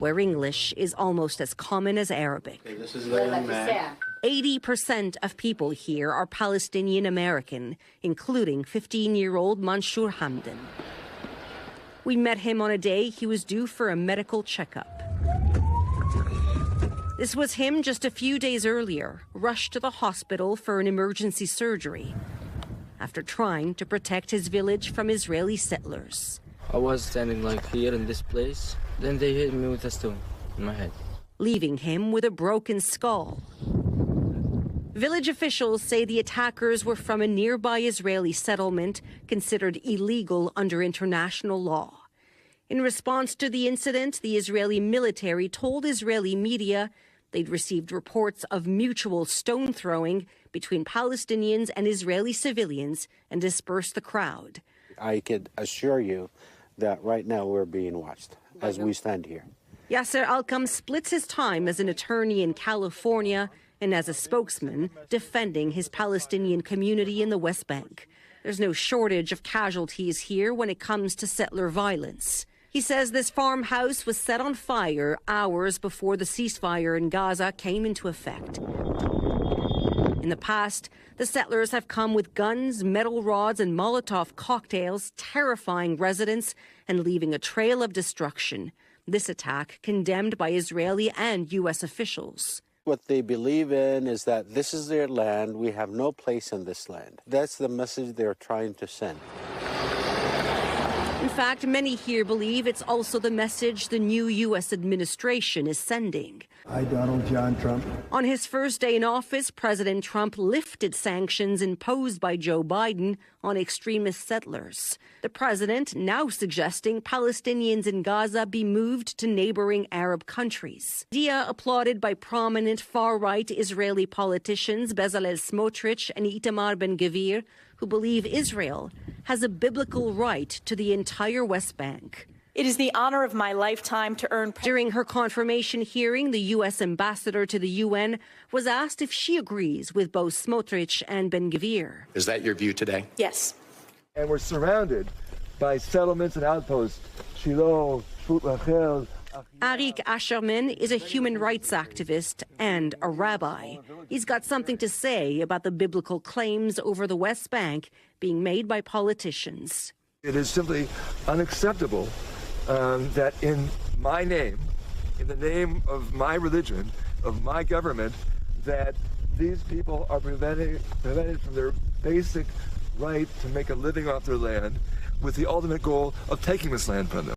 where English is almost as common as Arabic. Okay, this is the young man. 80% of people here are Palestinian American, including 15-year-old Mansour Hamdan. We met him on a day he was due for a medical checkup. This was him just a few days earlier, rushed to the hospital for an emergency surgery after trying to protect his village from Israeli settlers. I was standing like here in this place, then they hit me with a stone in my head, leaving him with a broken skull. Village officials say the attackers were from a nearby Israeli settlement considered illegal under international law. In response to the incident, the Israeli military told Israeli media they'd received reports of mutual stone throwing between Palestinians and Israeli civilians and dispersed the crowd. I could assure you that right now we're being watched as we stand here. Yasser Alkam splits his time as an attorney in California and as a spokesman defending his Palestinian community in the West Bank. There's no shortage of casualties here when it comes to settler violence. He says this farmhouse was set on fire hours before the ceasefire in Gaza came into effect. In the past, the settlers have come with guns, metal rods, and Molotov cocktails, terrifying residents and leaving a trail of destruction. This attack condemned by Israeli and U.S. officials. What they believe in is that this is their land, we have no place in this land. That's the message they're trying to send. In fact, many here believe it's also the message the new U.S. administration is sending. I, Donald John Trump. On his first day in office, President Trump lifted sanctions imposed by Joe Biden on extremist settlers. The president now suggesting Palestinians in Gaza be moved to neighboring Arab countries. Idea applauded by prominent far-right Israeli politicians Bezalel Smotrich and Itamar Ben-Gvir, who believe Israel has a biblical right to the entire West Bank. It is the honor of my lifetime to earn... During her confirmation hearing, the U.S. ambassador to the UN was asked if she agrees with both Smotrich and Ben-Gvir. Is that your view today? Yes. And we're surrounded by settlements and outposts. Shiloh, Shfut Rachel. Arik Asherman is a human rights activist and a rabbi. He's got something to say about the biblical claims over the West Bank being made by politicians. It is simply unacceptable that in my name, in the name of my religion, of my government, that these people are prevented from their basic right to make a living off their land with the ultimate goal of taking this land from them.